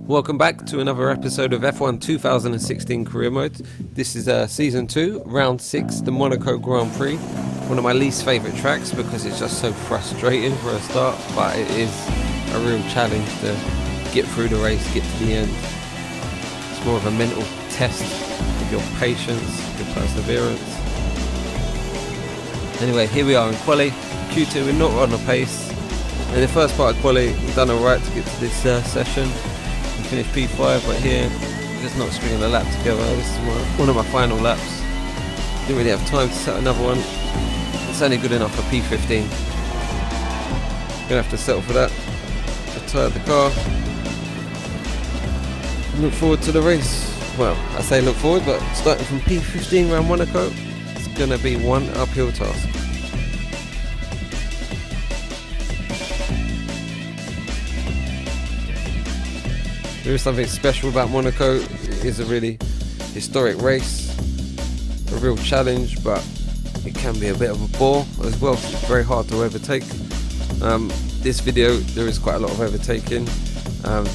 Welcome back to another episode of F1 2016 Career Mode. This is Season 2, Round 6, the Monaco Grand Prix. One of my least favourite tracks because it's just so frustrating for a start, but it is a real challenge to get through the race, get to the end. It's more of a mental test of your patience, your perseverance. Anyway, here we are in quali, Q2, we're not on the pace. In the first part of quali, we've done alright to get to this session. We finished P5, but here we're just not stringing a lap together. This is one of my final laps. Didn't really have time to set another one. It's only good enough for P15. Gonna have to settle for that. I've tired the car. Look forward to the race. Well, I say look forward, but starting from P15 around Monaco, it's gonna be one uphill task. There is something special about Monaco. It is a really historic race, a real challenge, but it can be a bit of a bore as well. It's very hard to overtake. This video, there is quite a lot of overtaking.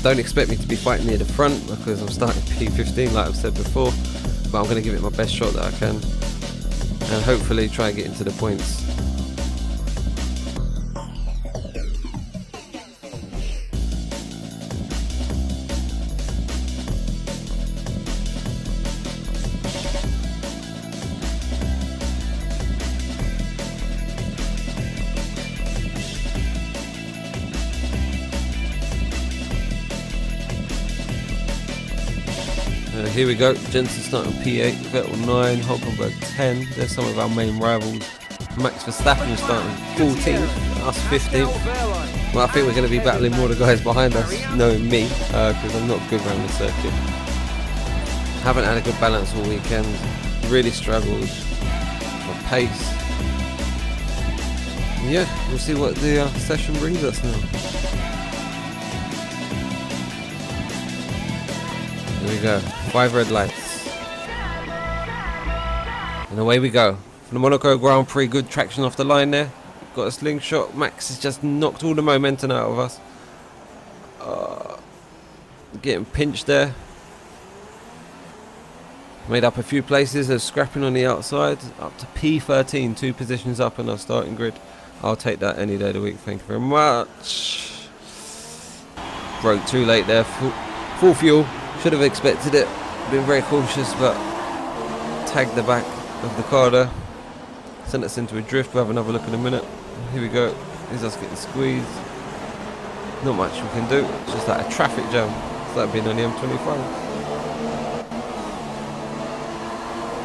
Don't expect me to be fighting near the front because I'm starting P15 like I've said before, but I'm going to give it my best shot that I can and hopefully try and get into the points. Here we go, Jensen starting P8, Vettel 9, Hulkenberg 10. There's some of our main rivals. Max Verstappen starting 14th, us 15th. Well, I think we're going to be battling more of the guys behind us, knowing me, because I'm not good around the circuit. Haven't had a good balance all weekend, really struggled for pace. Yeah, we'll see what the session brings us now. Here we go, 5 red lights. And away we go. For the Monaco Grand Prix, good traction off the line there. Got a slingshot. Max has just knocked all the momentum out of us. Getting pinched there. Made up a few places. There's scrapping on the outside. Up to P13, 2 positions up in our starting grid. I'll take that any day of the week. Thank you very much. Broke too late there. Full fuel. Should have expected it, been very cautious, but tagged the back of the car there. Sent us into a drift. We'll have another look in a minute. Here we go. Here's us getting squeezed. Not much we can do. It's just like a traffic jam. It's like being on the M25.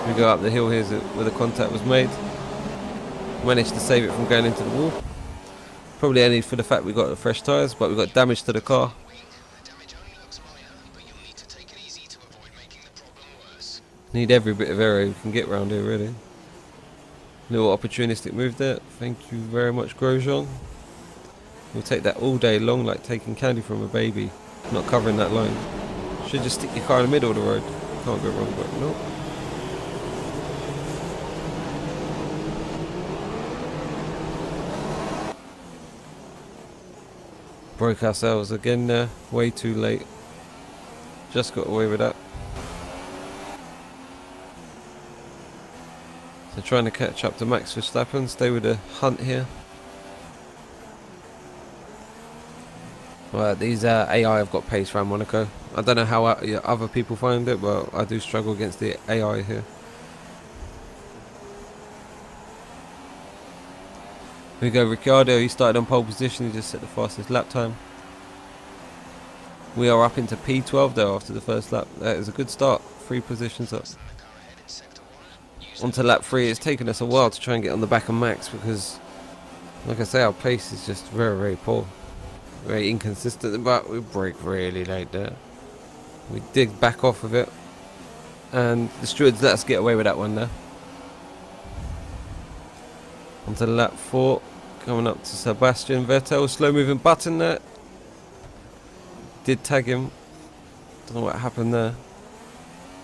We go up the hill here where the contact was made. Managed to save it from going into the wall. Probably only for the fact we got fresh tyres, but we got damage to the car. Need every bit of aero we can get around here, really. Little opportunistic move there. Thank you very much, Grosjean. We'll take that all day long, like taking candy from a baby. Not covering that line. Should just stick your car in the middle of the road. Can't go wrong, but no. Broke ourselves again there. Way too late. Just got away with that. So trying to catch up to Max Verstappen, stay with the hunt here. Well, these AI have got pace around Monaco. I don't know how other people find it, but I do struggle against the AI here. Here we go, Ricciardo, he started on pole position, he just set the fastest lap time. We are up into P12 though after the first lap. That is a good start, 3 positions up. Onto lap 3, it's taken us a while to try and get on the back of Max because, like I say, our pace is just very, very poor. Very inconsistent, but we brake really late there. We did back off of it, and the stewards let us get away with that one there. Onto lap 4, coming up to Sebastian Vettel, slow moving button there. Did tag him, don't know what happened there.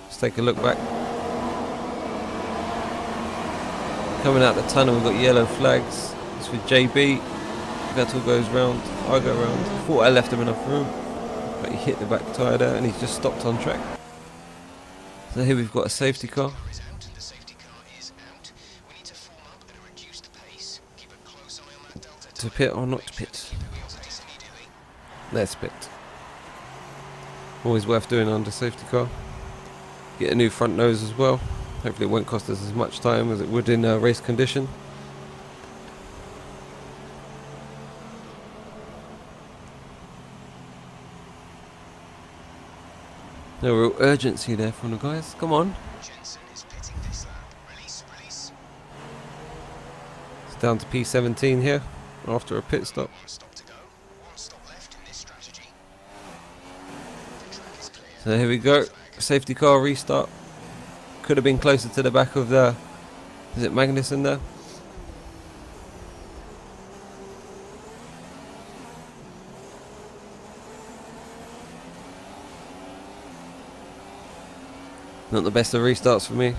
Let's take a look back. Coming out the tunnel, we've got yellow flags. It's with JB. Vettel goes round, I go round. Thought I left him enough room, but He hit the back tyre there and he's just stopped on track. So here we've got a safety car. To pit or not to pit? Let's pit. Always worth doing under safety car. Get a new front nose as well. Hopefully it won't cost us as much time as it would in race condition. No real urgency there from the guys. Come on. It's down to P17 here after a pit stop. So here we go. Safety car restart. Could have been closer to the back of the... Is it Magnussen there? Not the best of restarts for me.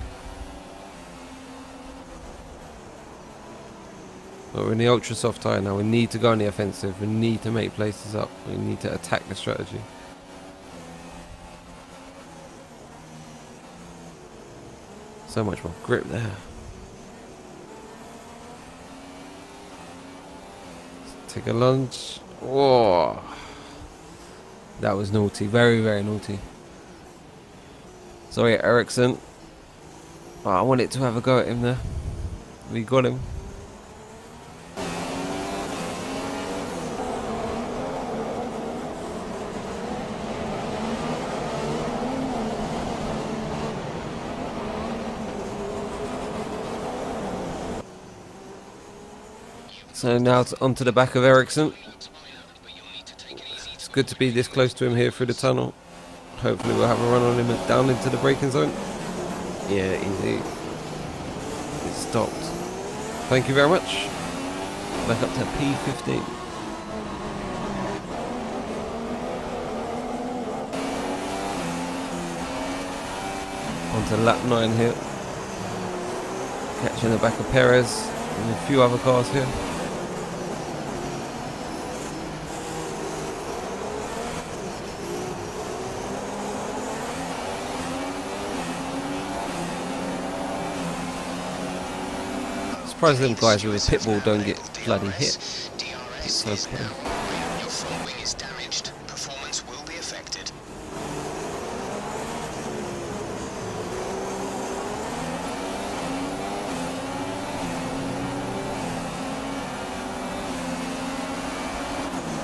But we're in the ultra soft tyre now. We need to go on the offensive. We need to make places up. We need to attack the strategy. So much more grip there. Let's take a lunge. Whoa. That was naughty. Very, very naughty. Sorry, Ericsson. Oh, I wanted to have a go at him there. We got him. So now onto the back of Ericsson. It's good to be this close to him here through the tunnel. Hopefully we'll have a run on him down into the braking zone. Yeah, easy. It stopped. Thank you very much. Back up to P15. Onto lap 9 here. Catching the back of Perez and a few other cars here. Surprised them guys with a pit bull don't get bloody hit. It's so close. Your front wing is damaged. Performance will be affected.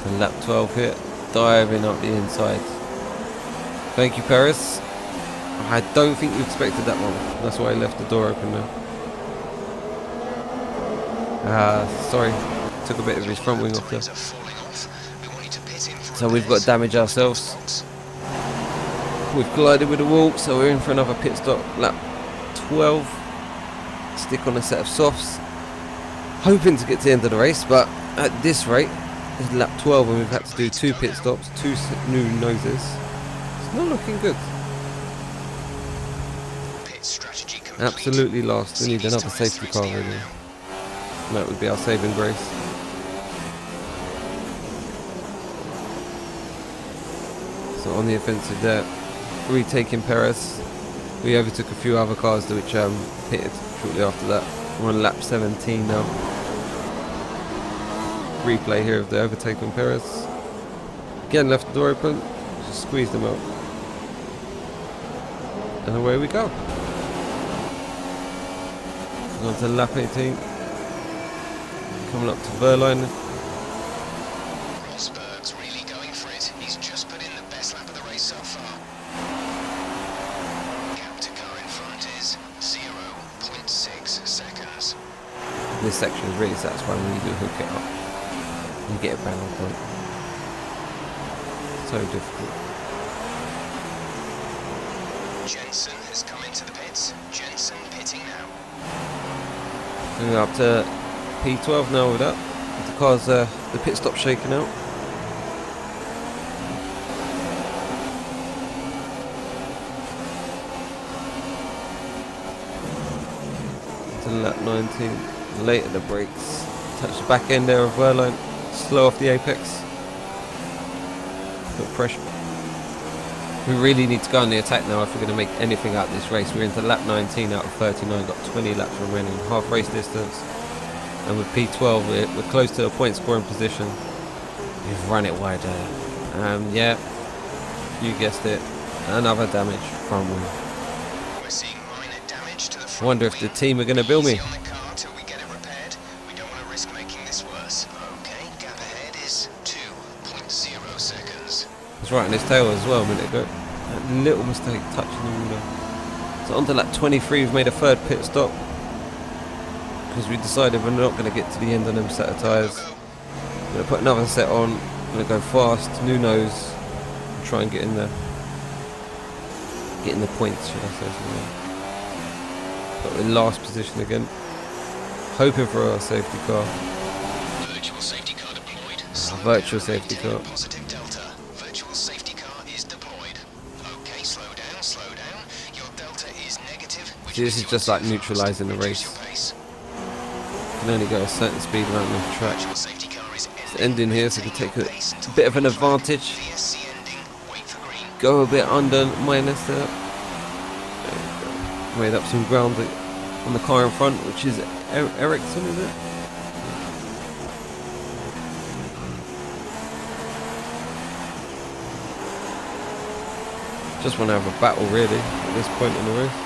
And lap 12 here, diving up the inside. Thank you, Perez. I don't think you expected that one. That's why I left the door open there. Sorry, took a bit of his front wing off there. So we've got damage ourselves. We've collided with the wall, so we're in for another pit stop. Lap 12. Stick on a set of softs. Hoping to get to the end of the race, but at this rate, it's lap 12 and we've had to do 2 pit stops, 2 new noses. It's not looking good. Absolutely lost. We need another safety car really. That would be our saving grace. So on the offensive there, retaking Perez. We overtook a few other cars which pitted shortly after that. We're on lap 17 now. Replay here of the overtake on Perez. Again left the door open, just squeezed them out. And away we go. And on to lap 18. Coming up to Verline. Rosberg's really going for it. He's just put in the best lap of the race so far. Gap to car in front is 0.6 seconds. This section is really satisfying when you do hook it up. You get a bang on point. So difficult. Jensen has come into the pits. Jensen pitting now. Going up to P12 now with that. The car's the pit stop shaking out. To lap 19. Late at the brakes. Touch the back end there of Verline. Slow off the apex. Put pressure. We really need to go on the attack now if we're going to make anything out of this race. We're into lap 19 out of 39, got 20 laps remaining, half race distance. And with P12, we're close to a point scoring position. We've run it wide there. Yeah, you guessed it. Another damage front wing. We're seeing minor damage to the I front wonder if the wing. team are going to bill me. Easy on the car till we get it repaired. We don't want to risk making this worse. Okay, gap ahead is 2.0 seconds. It's right on his tail as well a minute ago. That little mistake touching the water. So on to lap 23, we've made a third pit stop. Because we decided we're not going to get to the end of them set of tyres. I'm going to put another set on. I'm going to go fast, new nose, and try and get in there. Get in the points, should I say. But we're in last position again. Hoping for a safety car. Virtual safety car deployed. Virtual safety car. Positive delta. Virtual safety car is deployed. Okay, slow down, slow down. Your delta is negative. See, this is just like neutralising the race. You can only go a certain speed around the track. It's ending here, so we can take a bit of an advantage. Go a bit under minus there. Made up some ground on the car in front, which is Ericsson, is it? Just want to have a battle really at this point in the race.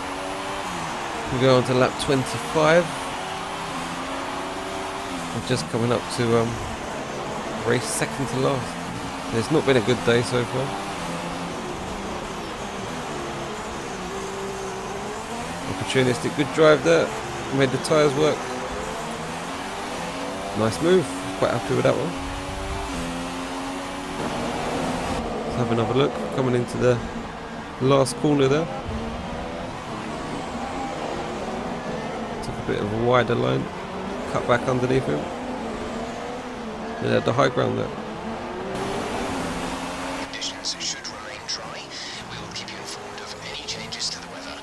We go on to lap 25. We're just coming up to race second to last. It's not been a good day so far. Opportunistic, good drive there. Made the tyres work. Nice move. Quite happy with that one. Let's have another look. Coming into the last corner there. Took a bit of a wider line. Cut back underneath him. And had the high ground there. Conditions should remain dry. We will keep you informed of any changes to the weather.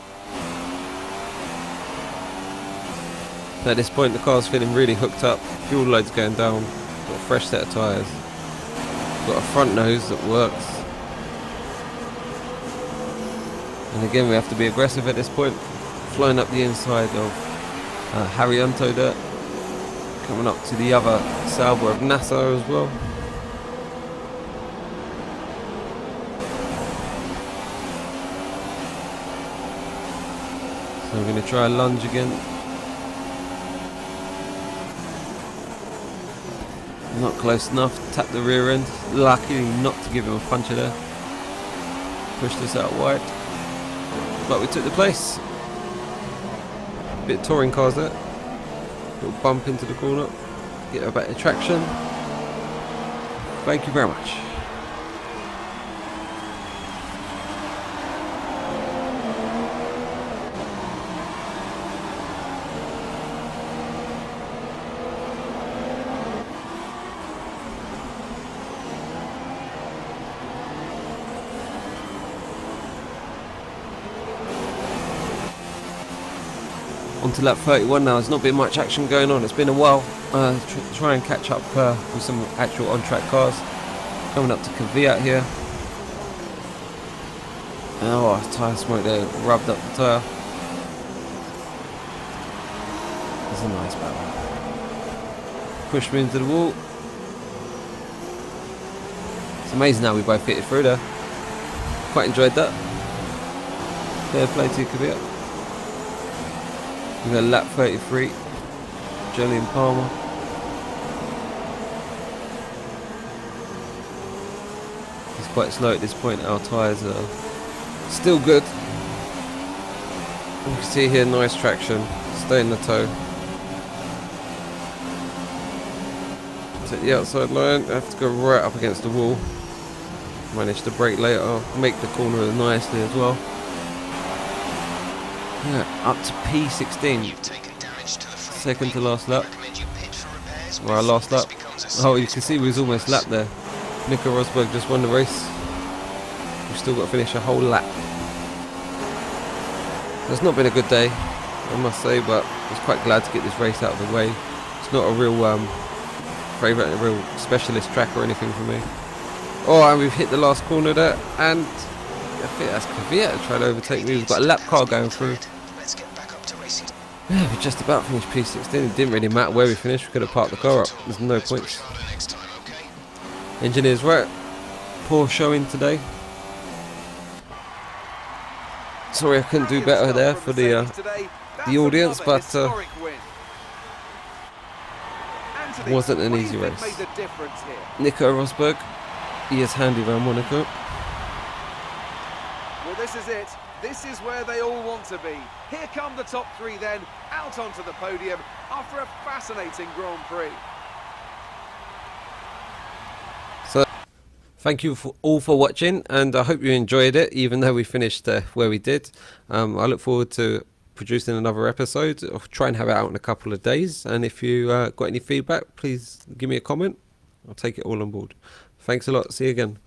At this point the car's feeling really hooked up. Fuel load's going down. Got a fresh set of tyres. Got a front nose that works. And again we have to be aggressive at this point. Flying up the inside of Harrianto there. Coming up to the other Sauber of Nassau as well. So I'm going to try a lunge again. Not close enough. Tap the rear end. Luckily not to give him a puncher there. Push this out wide. But we took the place. Bit of touring cars there. Little bump into the corner. Get a better traction. Thank you very much. On to lap 31 now. There's not been much action going on. It's been a while. Try and catch up with some actual on-track cars. Coming up to Kvyat here. Oh, tyre smoke there. Rubbed up the tyre. It's a nice battle. Pushed me into the wall. It's amazing how we both fitted through there. Quite enjoyed that. Fair play to Kvyat. We're going to lap 33, Julian Palmer. He's quite slow at this point. Our tyres are still good. You can see here, nice traction. Stay in the toe. Take the outside line. I have to go right up against the wall. Manage to brake later. Make the corner nicely as well. Yeah, up to P16. Second to last lap. Or our last lap. Oh, you can see we was almost lapped there. Nico Rosberg just won the race. We've still got to finish a whole lap. It's not been a good day, I must say, but I was quite glad to get this race out of the way. It's not a real favourite, a real specialist track or anything for me. Oh, and we've hit the last corner there, and think that's Kvyat trying to overtake me. We've got a lap car going through. Let's get back up to racing. Yeah, we just about finished P16. It didn't really matter where we finished. We could have parked the car up. There's no Let's points. push harder next time, okay? Engineers, right. Poor showing today. Sorry, I couldn't do better there for the audience, but wasn't an easy race. Nico Rosberg, he is handy around Monaco. Well, this is it. This is where they all want to be. Here come the top three then, out onto the podium after a fascinating Grand Prix. So, thank you all for watching, and I hope you enjoyed it, even though we finished where we did. I look forward to producing another episode. I'll try and have it out in a couple of days, and if you got any feedback, please give me a comment. I'll take it all on board. Thanks a lot. See you again.